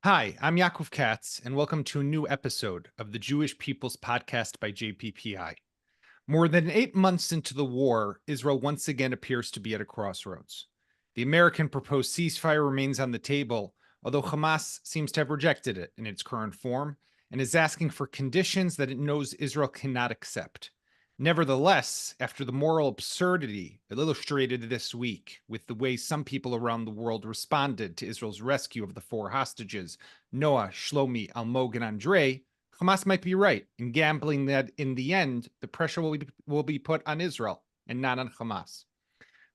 Hi, I'm Yaakov Katz, and welcome to a new episode of the Jewish People's Podcast by JPPI. More than 8 months into the war, Israel once again appears to be at a crossroads. The American proposed ceasefire remains on the table, although Hamas seems to have rejected it in its current form and is asking for conditions that it knows Israel cannot accept. Nevertheless, after the moral absurdity illustrated this week with the way some people around the world responded to Israel's rescue of the four hostages, Noah, Shlomi, Almog, and Andrei, Hamas might be right in gambling that in the end, the pressure will be put on Israel and not on Hamas.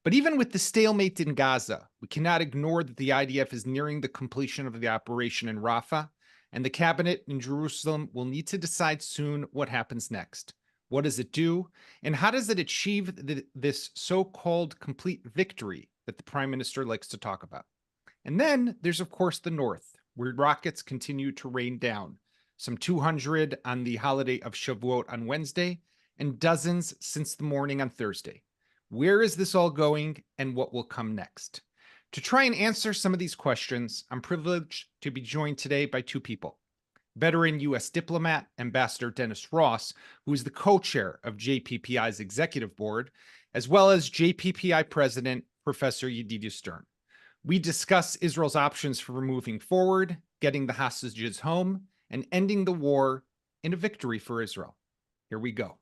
But even with the stalemate in Gaza, we cannot ignore that the IDF is nearing the completion of the operation in Rafah, and the cabinet in Jerusalem will need to decide soon what happens next. What does it do? And how does it achieve this so-called complete victory that the prime minister likes to talk about? And then there's, of course, the north, where rockets continue to rain down, some 200 on the holiday of Shavuot on Wednesday, and dozens since the morning on Thursday. Where is this all going, and what will come next? To try and answer some of these questions, I'm privileged to be joined today by two people. Veteran U.S. diplomat, Ambassador Dennis Ross, who is the co-chair of JPPI's executive board, as well as JPPI president, Professor Yedidia Stern. We discuss Israel's options for moving forward, getting the hostages home, and ending the war in a victory for Israel. Here we go.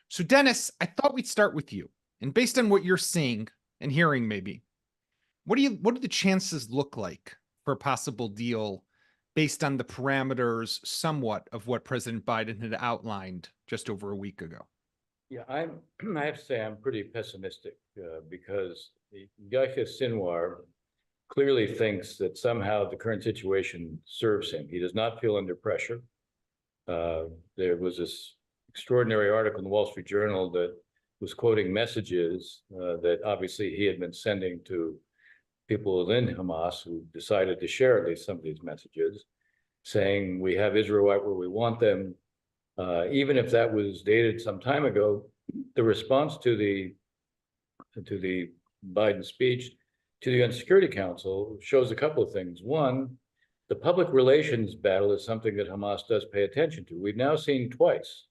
So, Dennis, I thought we'd start with you. And based on what you're seeing and hearing, maybe, what do the chances look like for a possible deal based on the parameters somewhat of what President Biden had outlined just over a week ago? Yeah, I have to say I'm pretty pessimistic because Yahya Sinwar clearly thinks that somehow the current situation serves him. He does not feel under pressure. There was this extraordinary article in the Wall Street Journal that was quoting messages that obviously he had been sending to people within Hamas who decided to share at least some of these messages, saying we have Israel right where we want them. Even if that was dated some time ago, the response to the Biden speech to the UN Security Council shows a couple of things. One, the public relations battle is something that Hamas does pay attention to. We've now seen twice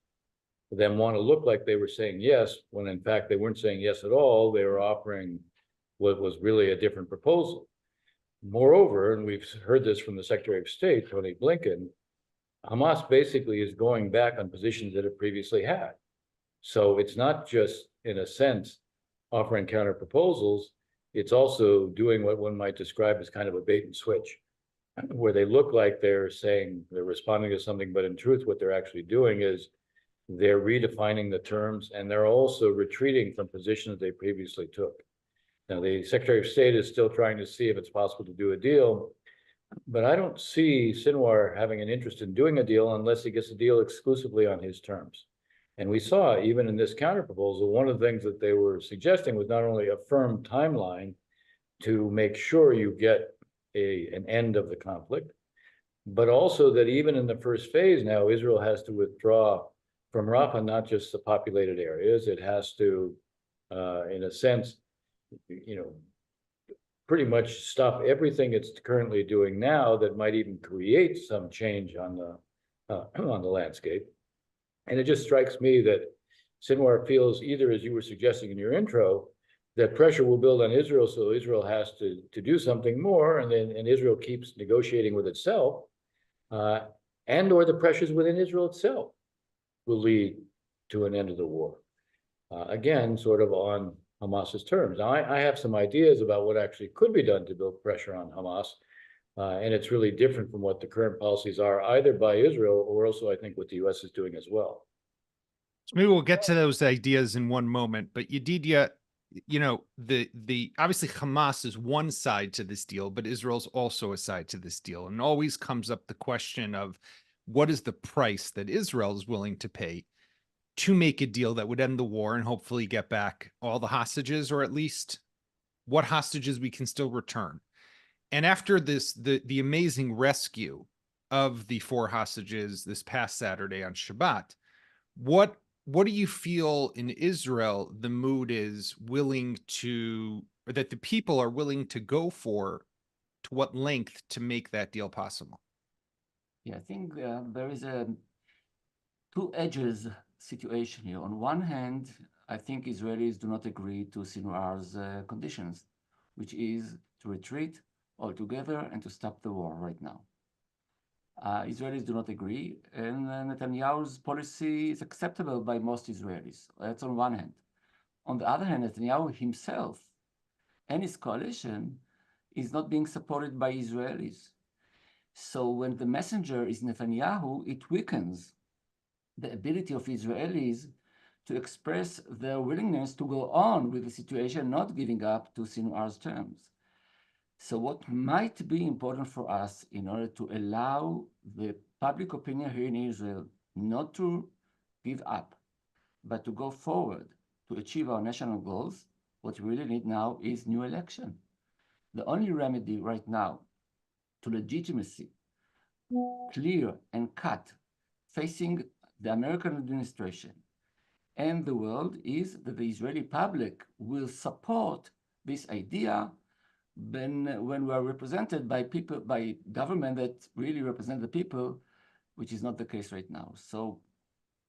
them want to look like they were saying yes, when in fact they weren't saying yes at all. They were offering what was really a different proposal. Moreover, and we've heard this from the Secretary of State, Tony Blinken, Hamas basically is going back on positions that it previously had. So it's not just, in a sense, offering counter proposals, it's also doing what one might describe as kind of a bait and switch, where they look like they're saying they're responding to something, but in truth, what they're actually doing is they're redefining the terms, and they're also retreating from positions they previously took. Now, the Secretary of State is still trying to see if it's possible to do a deal, but I don't see Sinwar having an interest in doing a deal unless he gets a deal exclusively on his terms. And we saw, even in this counterproposal, one of the things that they were suggesting was not only a firm timeline to make sure you get an end of the conflict, but also that even in the first phase now, Israel has to withdraw from Rafah, not just the populated areas. It has to, in a sense, pretty much stop everything it's currently doing now that might even create some change on the landscape. And it just strikes me that Sinwar feels, either as you were suggesting in your intro, that pressure will build on Israel, so Israel has to do something more, and Israel keeps negotiating with itself, and or the pressures within Israel itself will lead to an end of the war. Again, sort of on Hamas's terms. Now, I have some ideas about what actually could be done to build pressure on Hamas, and it's really different from what the current policies are, either by Israel or also, I think, what the U.S. is doing as well. So maybe we'll get to those ideas in one moment. But Yedidia, the obviously Hamas is one side to this deal, but Israel's also a side to this deal, and always comes up the question of what is the price that Israel is willing to pay to make a deal that would end the war and hopefully get back all the hostages, or at least what hostages we can still return. And after this, the amazing rescue of the four hostages this past Saturday on Shabbat, what do you feel in Israel the mood is willing to, or that the people are willing to go for, to what length to make that deal possible? Yeah, I think there is a two edges situation here. On one hand, I think Israelis do not agree to Sinwar's conditions, which is to retreat altogether and to stop the war right now. Israelis do not agree, and Netanyahu's policy is acceptable by most Israelis. That's on one hand. On the other hand, Netanyahu himself and his coalition is not being supported by Israelis. So when the messenger is Netanyahu, it weakens the ability of Israelis to express their willingness to go on with the situation, not giving up to Sinwar's terms. So what might be important for us in order to allow the public opinion here in Israel not to give up, but to go forward to achieve our national goals, what we really need now is new election. The only remedy right now to legitimacy, clear and cut, facing the American administration and the world is that the Israeli public will support this idea when we are represented by people, by government that really represent the people, which is not the case right now. So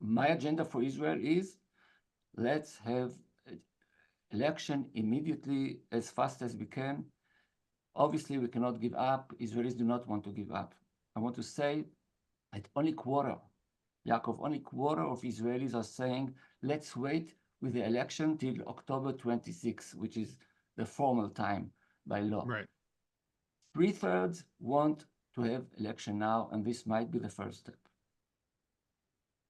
my agenda for Israel is let's have election immediately as fast as we can. Obviously, we cannot give up. Israelis do not want to give up. I want to say that only quarter of Israelis are saying, let's wait with the election till October 26, which is the formal time by law. Right. 3/3 want to have election now, and this might be the first step.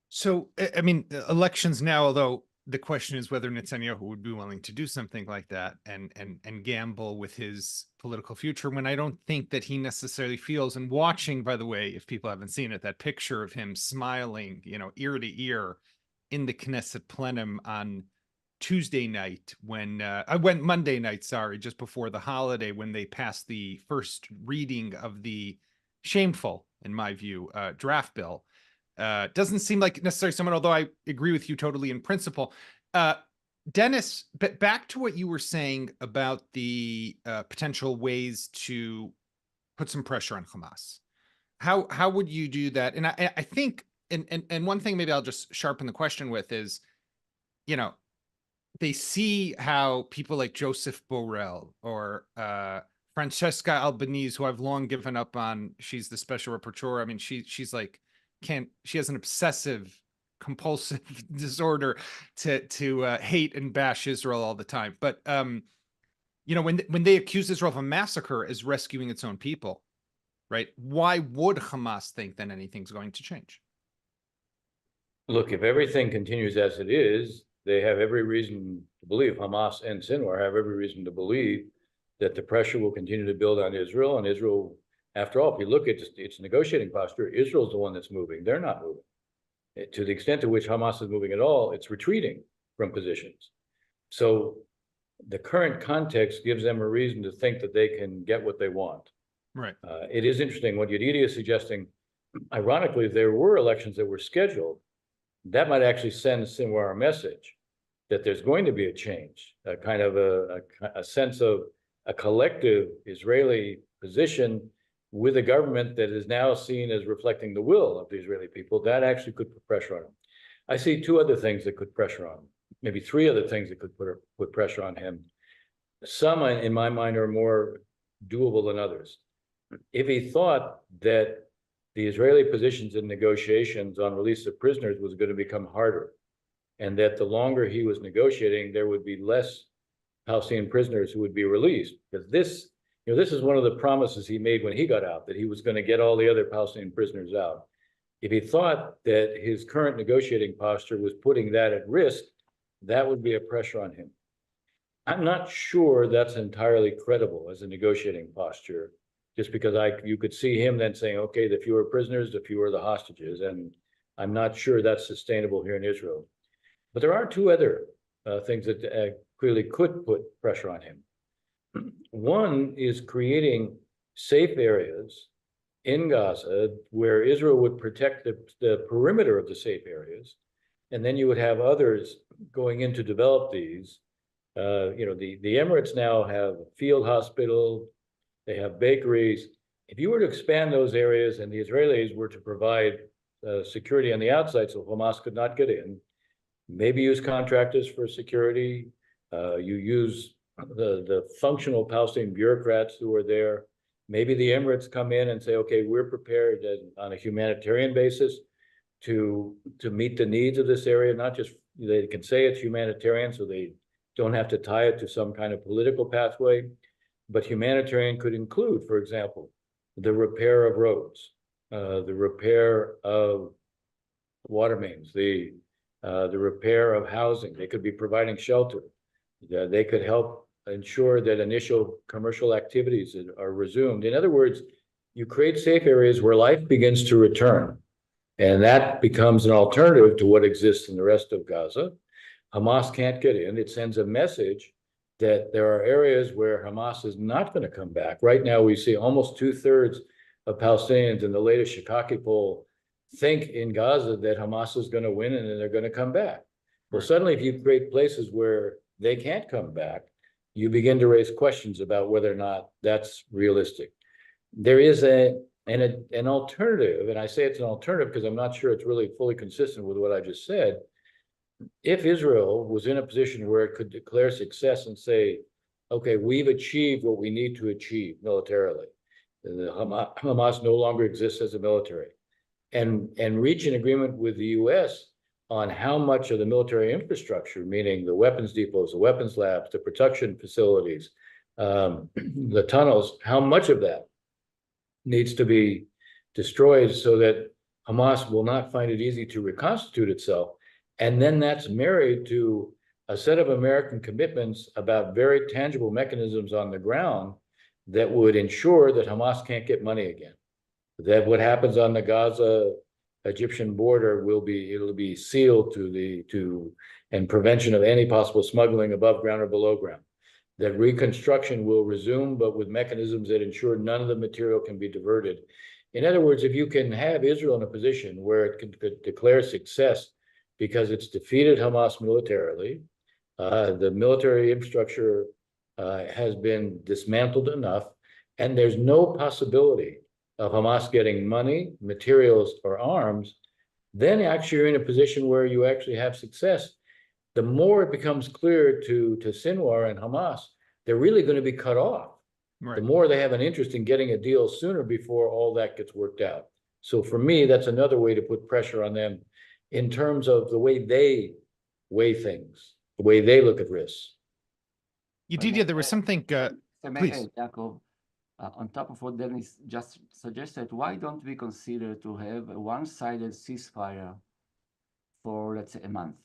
So, I mean, elections now, although the question is whether Netanyahu would be willing to do something like that and gamble with his political future, when I don't think that he necessarily feels, and watching, by the way, if people haven't seen it, that picture of him smiling, ear to ear in the Knesset plenum on Tuesday night when I went Monday night, sorry, just before the holiday, when they passed the first reading of the shameful, in my view, draft bill. Doesn't seem like necessarily someone, although I agree with you totally in principle. Dennis, but back to what you were saying about the potential ways to put some pressure on Hamas. How would you do that? And I think, and one thing maybe I'll just sharpen the question with is, they see how people like Joseph Borrell or Francesca Albanese, who I've long given up on, she's the special rapporteur. I mean, she's like, she has an obsessive compulsive disorder to hate and bash Israel all the time. But when they accuse Israel of a massacre as rescuing its own people, right? Why would Hamas think that anything's going to change? Look, if everything continues as it is, they have every reason to believe, Hamas and Sinwar have every reason to believe that the pressure will continue to build on Israel, and Israel, after all, if you look at its negotiating posture, Israel's the one that's moving. They're not moving. To the extent to which Hamas is moving at all, it's retreating from positions. So the current context gives them a reason to think that they can get what they want. Right. It is interesting what Yedidia is suggesting. Ironically, if there were elections that were scheduled, that might actually send Sinwar a message that there's going to be a change, a kind of a sense of a collective Israeli position with a government that is now seen as reflecting the will of the Israeli people. That actually could put pressure on him. I see two other things that could pressure on him, maybe three other things that could put pressure on him. Some, in my mind, are more doable than others. If he thought that the Israeli positions in negotiations on release of prisoners was going to become harder, and that the longer he was negotiating, there would be less Palestinian prisoners who would be released. Because this is one of the promises he made when he got out, that he was going to get all the other Palestinian prisoners out. If he thought that his current negotiating posture was putting that at risk, that would be a pressure on him. I'm not sure that's entirely credible as a negotiating posture, just because you could see him then saying, okay, the fewer prisoners, the fewer the hostages. And I'm not sure that's sustainable here in Israel. But there are two other things that clearly could put pressure on him. One is creating safe areas in Gaza where Israel would protect the perimeter of the safe areas. And then you would have others going in to develop these. The Emirates now have a field hospital, they have bakeries. If you were to expand those areas and the Israelis were to provide security on the outside so Hamas could not get in, maybe use contractors for security, you use the functional Palestinian bureaucrats who are there. Maybe the Emirates come in and say, okay, we're prepared on a humanitarian basis to meet the needs of this area, not just, they can say it's humanitarian, so they don't have to tie it to some kind of political pathway, but humanitarian could include, for example, the repair of roads, the repair of water mains, the repair of housing. They could be providing shelter. They could help ensure that initial commercial activities are resumed. In other words, you create safe areas where life begins to return. And that becomes an alternative to what exists in the rest of Gaza. Hamas can't get in. It sends a message that there are areas where Hamas is not going to come back. Right now, we see almost 2/3 of Palestinians in the latest Shikaki poll think in Gaza that Hamas is going to win and then they're going to come back. Well, suddenly, if you create places where they can't come back, you begin to raise questions about whether or not that's realistic. There is an alternative, and I say it's an alternative because I'm not sure it's really fully consistent with what I just said. If Israel was in a position where it could declare success and say, okay, we've achieved what we need to achieve militarily, Hamas no longer exists as a military, and reach an agreement with the US on how much of the military infrastructure, meaning the weapons depots, the weapons labs, the production facilities, the tunnels, how much of that needs to be destroyed so that Hamas will not find it easy to reconstitute itself. And then that's married to a set of American commitments about very tangible mechanisms on the ground that would ensure that Hamas can't get money again. That what happens on the Gaza Egyptian border will be sealed and prevention of any possible smuggling above ground or below ground. That reconstruction will resume, but with mechanisms that ensure none of the material can be diverted. In other words, if you can have Israel in a position where it could declare success because it's defeated Hamas militarily, the military infrastructure has been dismantled enough, and there's no possibility of Hamas getting money, materials, or arms, then actually you're in a position where you actually have success. The more it becomes clear to Sinwar and Hamas, they're really going to be cut off. Right. The more they have an interest in getting a deal sooner before all that gets worked out. So for me, that's another way to put pressure on them in terms of the way they weigh things, the way they look at risks. Yedidia, there was something, please. Yaakov, on top of what Dennis just suggested, why don't we consider to have a one-sided ceasefire for, let's say, a month?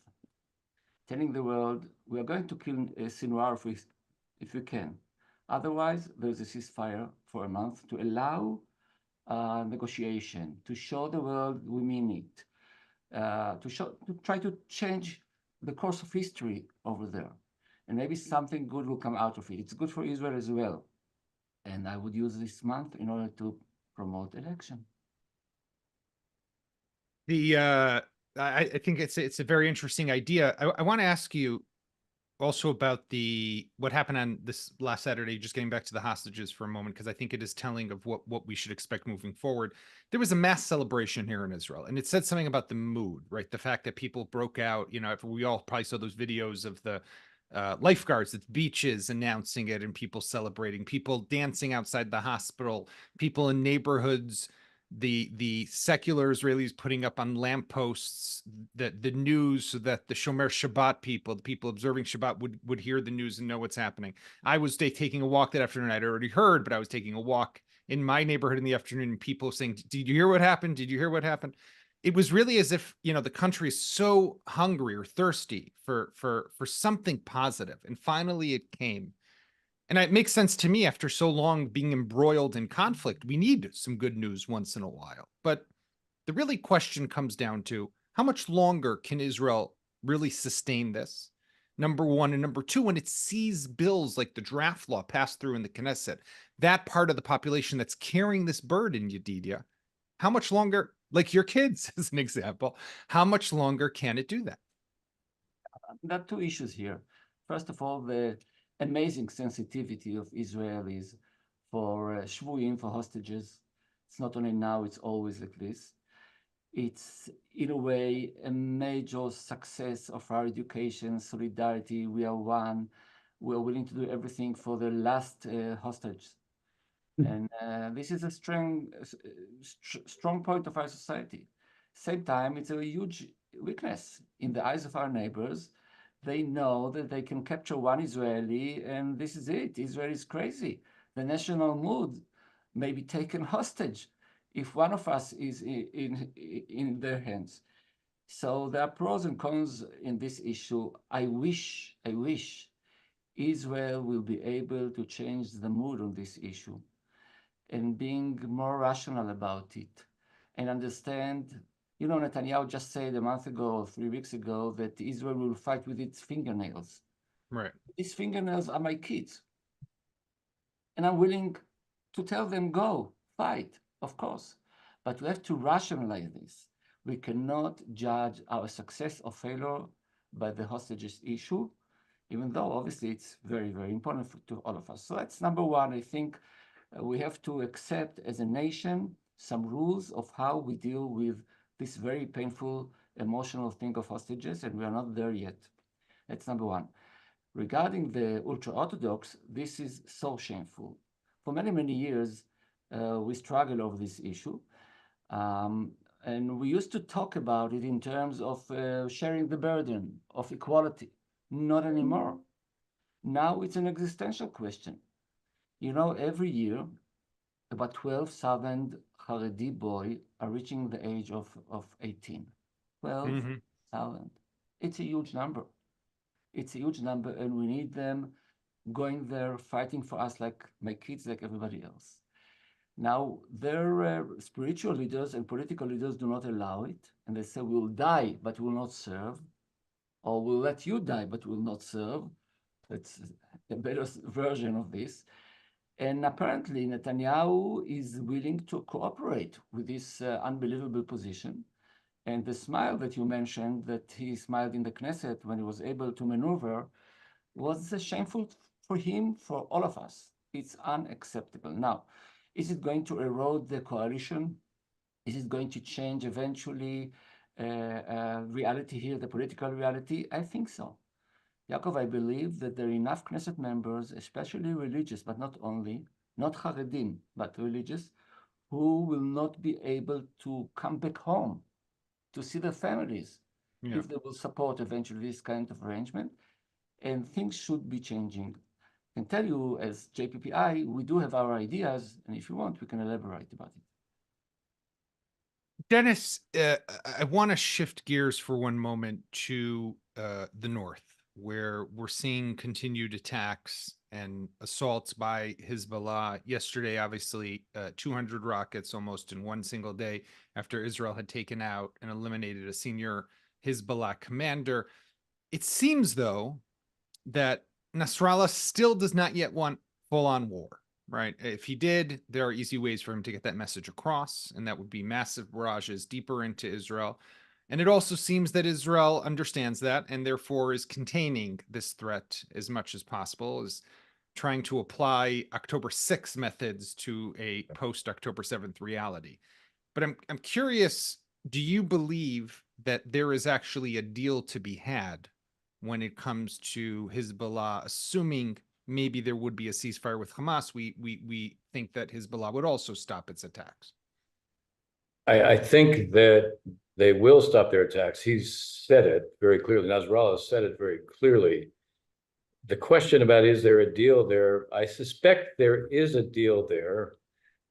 Telling the world, we are going to kill Sinwar if we can. Otherwise, there's a ceasefire for a month to allow negotiation, to show the world we mean it, to try to change the course of history over there. And maybe something good will come out of it. It's good for Israel as well. And I would use this month in order to promote election. I think it's a very interesting idea. I want to ask you also about what happened on this last Saturday, just getting back to the hostages for a moment, because I think it is telling of what we should expect moving forward. There was a mass celebration here in Israel, and it said something about the mood, right? The fact that people broke out, we all probably saw those videos of the lifeguards at beaches announcing it and people celebrating, people dancing outside the hospital, people in neighborhoods, the secular Israelis putting up on lampposts the news so that the Shomer Shabbat people, the people observing Shabbat would hear the news and know what's happening. I was taking a walk that afternoon. I'd already heard, but I was taking a walk in my neighborhood in the afternoon and people saying, did you hear what happened? Did you hear what happened? It was really as if, the country is so hungry or thirsty for something positive. And finally it came. And it makes sense to me after so long being embroiled in conflict. We need some good news once in a while. But the really question comes down to how much longer can Israel really sustain this? Number one. And number two, when it sees bills like the draft law passed through in the Knesset, that part of the population that's carrying this burden, Yedidia, how much longer, like your kids as an example, how much longer can it do that? There are two issues here. First of all, the amazing sensitivity of Israelis for shvuim, for hostages. It's not only now, it's always like this. It's, in a way, a major success of our education, solidarity. We are one. We are willing to do everything for the last hostage. And this is a strong point of our society. Same time, it's a huge weakness in the eyes of our neighbors. They know that they can capture one Israeli, and this is it. Israel is crazy. The national mood may be taken hostage if one of us is in their hands. So there are pros and cons in this issue. I wish Israel will be able to change the mood on this issue and being more rational about it and understand. You know, Netanyahu just said a month ago or 3 weeks ago that Israel will fight with its fingernails. Right. These fingernails are my kids. And I'm willing to tell them, go, fight, of course. But we have to rationalize this. We cannot judge our success or failure by the hostages issue, even though obviously it's very, very important to all of us. So that's number one. I think we have to accept as a nation some rules of how we deal with this very painful emotional thing of hostages, and we are not there yet. That's number one. Regarding the ultra-Orthodox, this is so shameful. For many, many years, we struggled over this issue. And we used to talk about it in terms of sharing the burden of equality. Not anymore. Now it's an existential question. You know, every year, about 12,000 Haredi boys are reaching the age of 18. 12,000. It's a huge number. It's a huge number, and we need them going there, fighting for us like my kids, like everybody else. Now, their spiritual leaders and political leaders do not allow it, and they say, we'll die, but will not serve, or we'll let you die, but will not serve. It's a better version of this. And apparently, Netanyahu is willing to cooperate with this unbelievable position. And the smile that you mentioned, that he smiled in the Knesset when he was able to maneuver, was shameful for him, for all of us. It's unacceptable. Now, is it going to erode the coalition? Is it going to change eventually reality here, the political reality? I think so. Yaakov, I believe that there are enough Knesset members, especially religious, but not only, not Haredim, but religious, who will not be able to come back home to see their families if they will support eventually this kind of arrangement. And things should be changing. I can tell you, as JPPI, we do have our ideas, and if you want, we can elaborate about it. Dennis, I want to shift gears for one moment to the north, where we're seeing continued attacks and assaults by Hezbollah. Yesterday, obviously, 200 rockets almost in one single day after Israel had taken out and eliminated a senior Hezbollah commander. It seems, though, that Nasrallah still does not yet want full-on war, right? If he did, there are easy ways for him to get that message across, and that would be massive barrages deeper into Israel. And it also seems that Israel understands that and therefore is containing this threat as much as possible, is trying to apply October 6th methods to a post-October 7th reality. But I'm curious, do you believe that there is actually a deal to be had when it comes to Hezbollah, assuming maybe there would be a ceasefire with Hamas? We think that Hezbollah would also stop its attacks. I think that they will stop their attacks. He's said it very clearly. Nasrallah said it very clearly. The question about, is there a deal there? I suspect there is a deal there,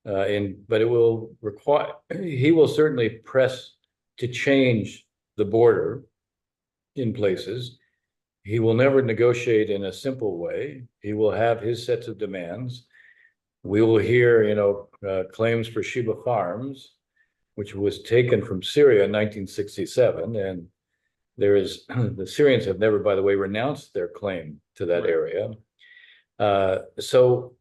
but it will require, he will certainly press to change the border in places. He will never negotiate in a simple way. He will have his sets of demands. We will hear, claims for Sheba Farms, which was taken from Syria in 1967. And the Syrians have never, by the way, renounced their claim to that area. So,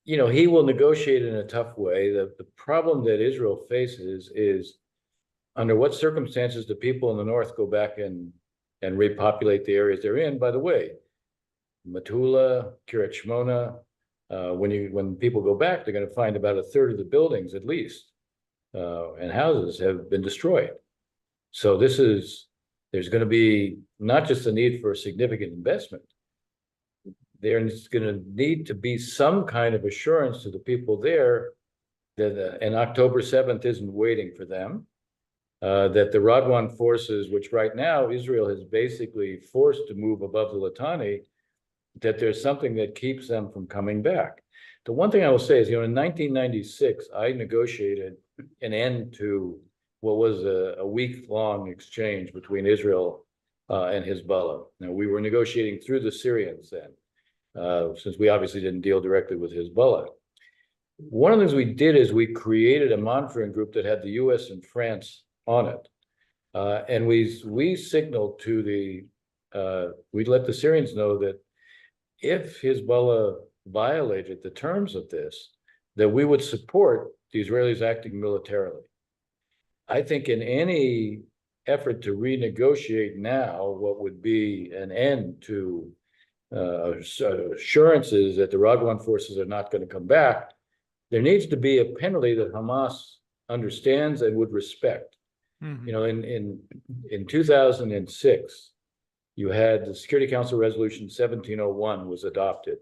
he will negotiate in a tough way. The problem that Israel faces is, under what circumstances do people in the north go back and repopulate the areas they're in? By the way, Metula, Kiryat Shmona, When people go back, they're going to find about a third of the buildings at least and houses have been destroyed. So there's going to be not just a need for a significant investment. There's going to need to be some kind of assurance to the people there that and October 7th isn't waiting for them. That the Radwan forces, which right now Israel has basically forced to move above the Litani, that there's something that keeps them from coming back. The one thing I will say is, in 1996, I negotiated an end to what was a week-long exchange between Israel and Hezbollah. Now, we were negotiating through the Syrians then, since we obviously didn't deal directly with Hezbollah. One of the things we did is we created a monitoring group that had the US and France on it. And we signaled to we let the Syrians know that if Hezbollah violated the terms of this, that we would support the Israelis acting militarily. I think in any effort to renegotiate now what would be an end to assurances that the Radwan forces are not going to come back, there needs to be a penalty that Hamas understands and would respect. Mm-hmm. In 2006, you had the Security Council Resolution 1701 was adopted.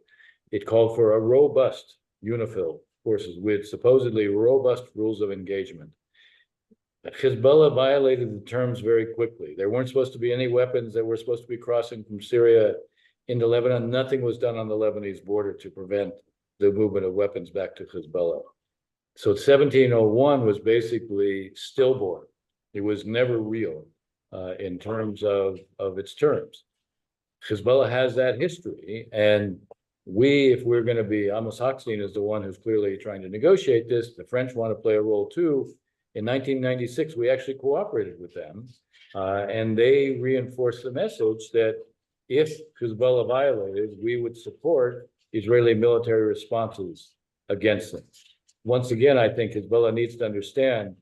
It called for a robust UNIFIL forces with supposedly robust rules of engagement. Hezbollah violated the terms very quickly. There weren't supposed to be any weapons that were supposed to be crossing from Syria into Lebanon. Nothing was done on the Lebanese border to prevent the movement of weapons back to Hezbollah. So 1701 was basically stillborn. It was never real in terms of its terms. Hezbollah has that history, and if we're going to be, Amos Hochstein is the one who's clearly trying to negotiate this. The French want to play a role too. In 1996, we actually cooperated with them, and they reinforced the message that if Hezbollah violated, we would support Israeli military responses against them. Once again, I think Hezbollah needs to understand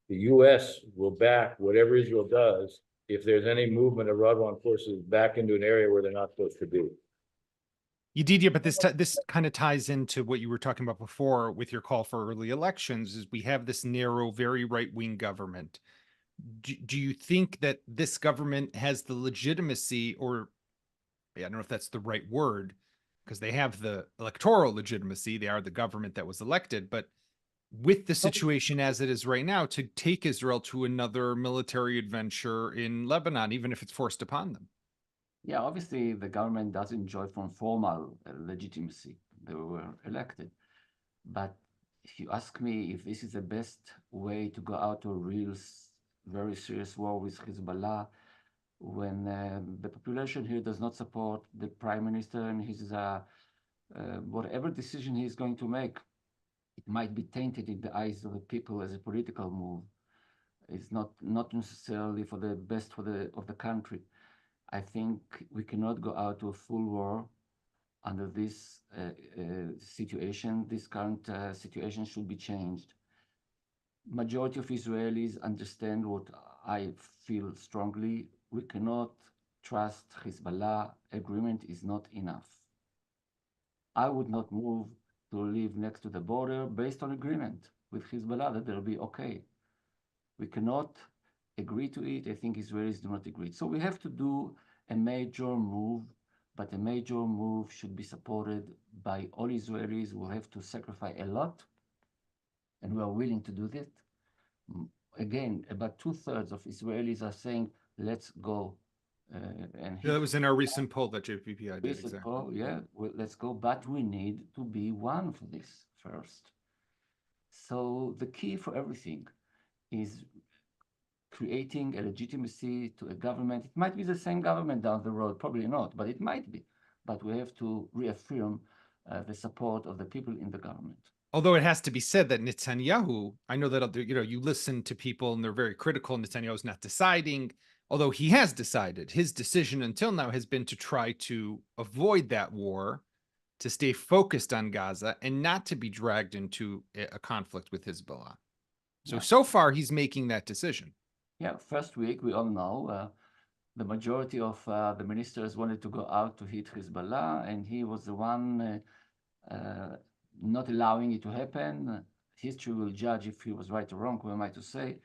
the US will back whatever Israel does if there's any movement of Radwan forces back into an area where they're not supposed to be. Yedidia, but this kind of ties into what you were talking about before with your call for early elections, is we have this narrow, very right-wing government. Do you think that this government has the legitimacy, or I don't know if that's the right word, because they have the electoral legitimacy, they are the government that was elected, but with the situation as it is right now, to take Israel to another military adventure in Lebanon, even if it's forced upon them? Yeah, obviously the government does enjoy from formal legitimacy. They were elected. But if you ask me if this is the best way to go out to a real, very serious war with Hezbollah, when the population here does not support the prime minister and his whatever decision he's going to make, it might be tainted in the eyes of the people as a political move. It's not necessarily for the best of the country. I think we cannot go out to a full war under this situation. This current situation should be changed. Majority of Israelis understand what I feel strongly. We cannot trust Hezbollah. Agreement is not enough. I would not move to live next to the border based on agreement with Hezbollah that they'll be okay. We cannot agree to it. I think Israelis do not agree. So we have to do a major move, but a major move should be supported by all Israelis. We'll have to sacrifice a lot, and we are willing to do that. Again, about 2/3 of Israelis are saying, let's go. That was in our recent poll that JPPI did. Exactly. Poll, yeah, well, let's go, but we need to be one for this first. So the key for everything is creating a legitimacy to a government. It might be the same government down the road, probably not, but it might be. But we have to reaffirm the support of the people in the government. Although it has to be said that Netanyahu, I know that, you listen to people and they're very critical. Netanyahu's not deciding, although he has decided. His decision until now has been to try to avoid that war, to stay focused on Gaza and not to be dragged into a conflict with Hezbollah. So far, he's making that decision. Yeah, first week, we all know the majority of the ministers wanted to go out to hit Hezbollah, and he was the one not allowing it to happen. History will judge if he was right or wrong, who am I to say?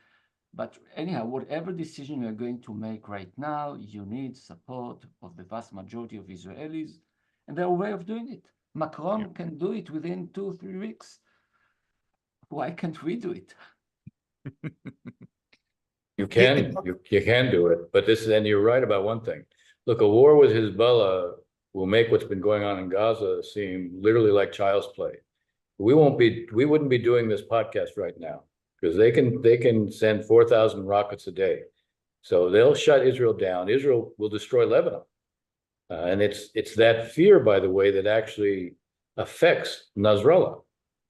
But anyhow, whatever decision you're going to make right now, you need support of the vast majority of Israelis, and there are a way of doing it. Macron can do it within 2-3 weeks. Why can't we do it? You can do it, but and you're right about one thing. Look, a war with Hezbollah will make what's been going on in Gaza seem literally like child's play. We wouldn't be doing this podcast right now because they can send 4,000 rockets a day. So they'll shut Israel down. Israel will destroy Lebanon. And it's that fear, by the way, that actually affects Nasrallah,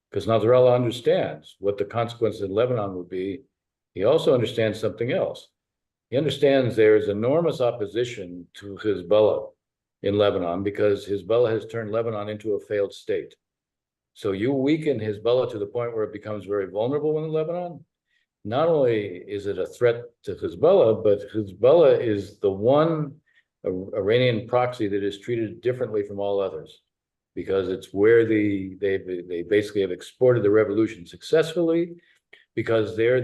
because Nasrallah understands what the consequences in Lebanon would be. He also understands something else. He understands there's enormous opposition to Hezbollah in Lebanon because Hezbollah has turned Lebanon into a failed state. So you weaken Hezbollah to the point where it becomes very vulnerable in Lebanon. Not only is it a threat to Hezbollah, but Hezbollah is the one Iranian proxy that is treated differently from all others, because it's where they basically have exported the revolution successfully, because they're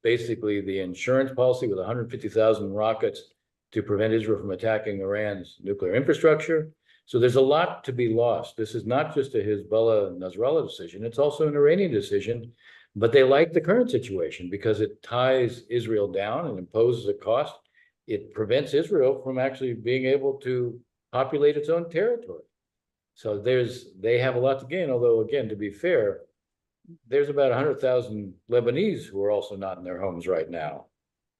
basically the insurance policy with 150,000 rockets to prevent Israel from attacking Iran's nuclear infrastructure. So there's a lot to be lost. This is not just a Hezbollah and Nasrallah decision, it's also an Iranian decision, but they like the current situation because it ties Israel down and imposes a cost. It prevents Israel from actually being able to populate its own territory. So they have a lot to gain, although again, to be fair, there's about 100,000 Lebanese who are also not in their homes right now.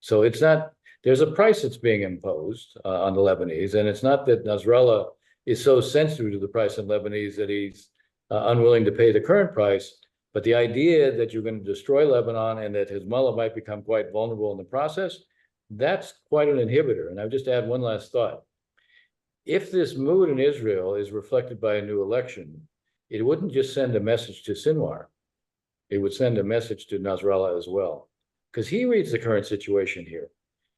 So it's not, there's a price that's being imposed on the Lebanese, and it's not that Nasrallah is so sensitive to the price in Lebanese that he's unwilling to pay the current price, but the idea that you're going to destroy Lebanon and that Hezbollah might become quite vulnerable in the process, that's quite an inhibitor. And I'll just add one last thought. If this mood in Israel is reflected by a new election, it wouldn't just send a message to Sinwar. It would send a message to Nasrallah as well, because he reads the current situation here.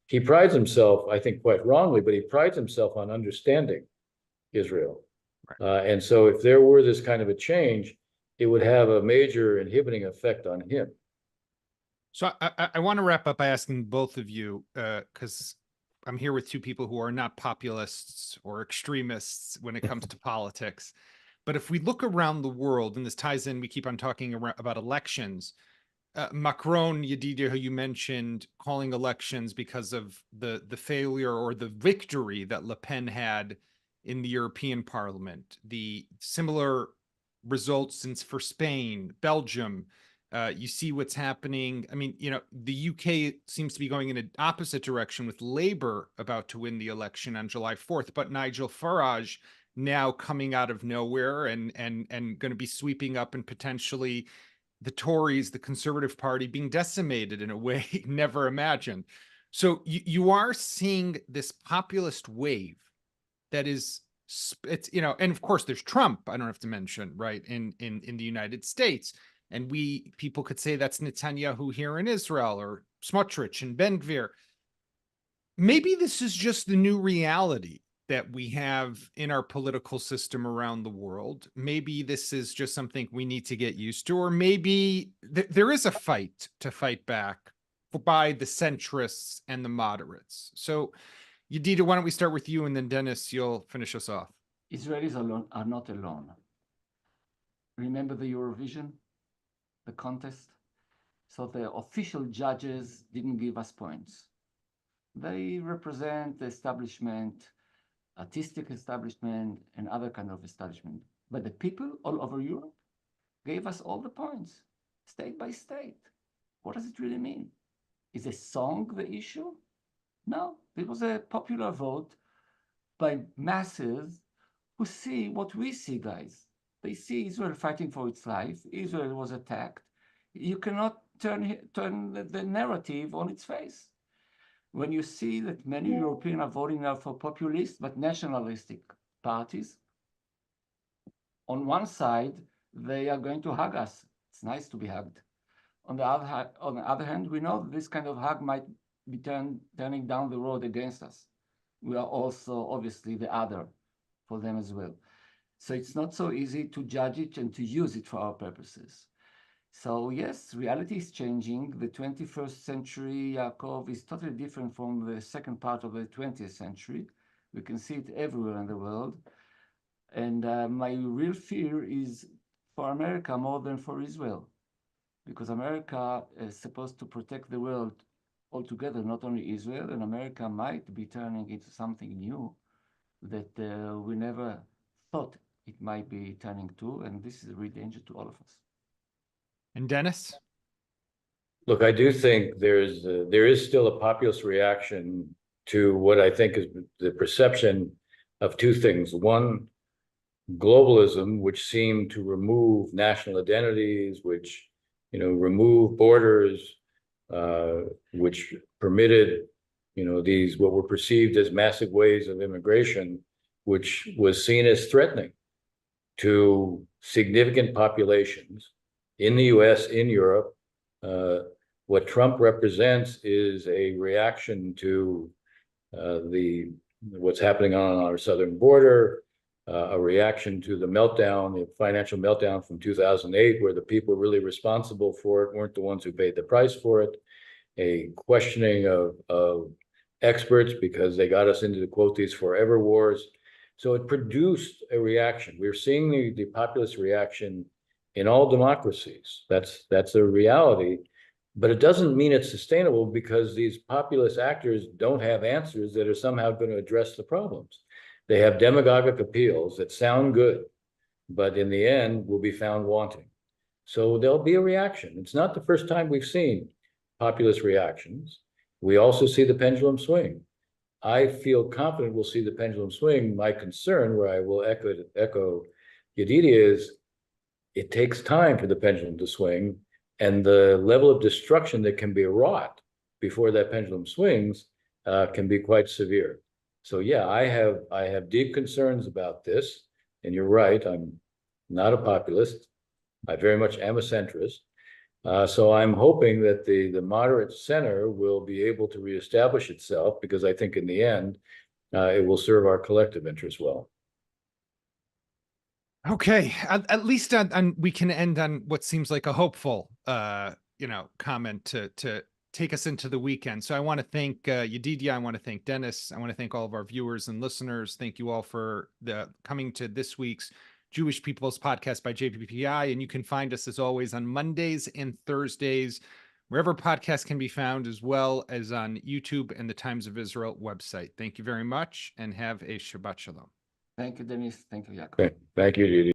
He prides himself, I think quite wrongly, but he prides himself on understanding Israel. Right. And so if there were this kind of a change, it would have a major inhibiting effect on him. So I want to wrap up by asking both of you, because I'm here with two people who are not populists or extremists when it comes to politics. But if we look around the world, and this ties in, we keep on talking about elections. Macron, Yedidia, who you mentioned, calling elections because of the failure or the victory that Le Pen had in the European Parliament. The similar results for Spain, Belgium. You see what's happening. I mean, the UK seems to be going in an opposite direction with Labour about to win the election on July 4th, but Nigel Farage now coming out of nowhere and going to be sweeping up, and potentially the Tories, the Conservative Party, being decimated in a way never imagined. So you are seeing this populist wave that is, and of course there's Trump, I don't have to mention, right, in the United States. And people could say that's Netanyahu here in Israel, or Smotrich and Ben Gvir. Maybe this is just the new reality that we have in our political system around the world. Maybe this is just something we need to get used to, or maybe there is a fight to fight back by the centrists and the moderates. So, Yedidia, why don't we start with you, and then Dennis, you'll finish us off. Israelis are not alone. Remember the Eurovision, the contest? So the official judges didn't give us points. They represent the establishment, artistic establishment, and other kind of establishment. But the people all over Europe gave us all the points, state by state. What does it really mean? Is a song the issue? No, it was a popular vote by masses who see what we see, guys. They see Israel fighting for its life. Israel was attacked. You cannot turn the narrative on its face. When you see that many Europeans are voting now for populist but nationalistic parties, on one side, they are going to hug us. It's nice to be hugged. On the other hand, we know that this kind of hug might be turning down the road against us. We are also obviously the other for them as well. So it's not so easy to judge it and to use it for our purposes. So yes, reality is changing. The 21st century, Yaakov, is totally different from the second part of the 20th century. We can see it everywhere in the world. And my real fear is for America more than for Israel, because America is supposed to protect the world altogether, not only Israel, and America might be turning into something new that we never thought it might be turning to, and this is a real danger to all of us. And Dennis? Look, I do think there is still a populist reaction to what I think is the perception of two things. One, globalism, which seemed to remove national identities, which remove borders, which permitted these what were perceived as massive waves of immigration, which was seen as threatening to significant populations in the US, in Europe. What Trump represents is a reaction to what's happening on our southern border, a reaction to the meltdown, the financial meltdown from 2008, where the people really responsible for it weren't the ones who paid the price for it, a questioning of experts because they got us into the quote these forever wars. So it produced a reaction. We're seeing the populist reaction in all democracies. That's a reality. But it doesn't mean it's sustainable, because these populist actors don't have answers that are somehow going to address the problems. They have demagogic appeals that sound good, but in the end will be found wanting. So there'll be a reaction. It's not the first time we've seen populist reactions. We also see the pendulum swing. I feel confident we'll see the pendulum swing. My concern, where I will echo Yedidia, is it takes time for the pendulum to swing, and the level of destruction that can be wrought before that pendulum swings can be quite severe. So yeah, I have deep concerns about this, and you're right, I'm not a populist. I very much am a centrist. So I'm hoping that the moderate center will be able to reestablish itself, because I think in the end, it will serve our collective interest well. Okay, at least we can end on what seems like a hopeful, comment to take us into the weekend. So I want to thank Yedidia. I want to thank Dennis. I want to thank all of our viewers and listeners. Thank you all for coming to this week's Jewish People's Podcast by JPPI. And you can find us, as always, on Mondays and Thursdays, wherever podcasts can be found, as well as on YouTube and the Times of Israel website. Thank you very much, and have a Shabbat Shalom. Thank you, Dennis. Thank you, Yaakov. Okay. Thank you, Judy.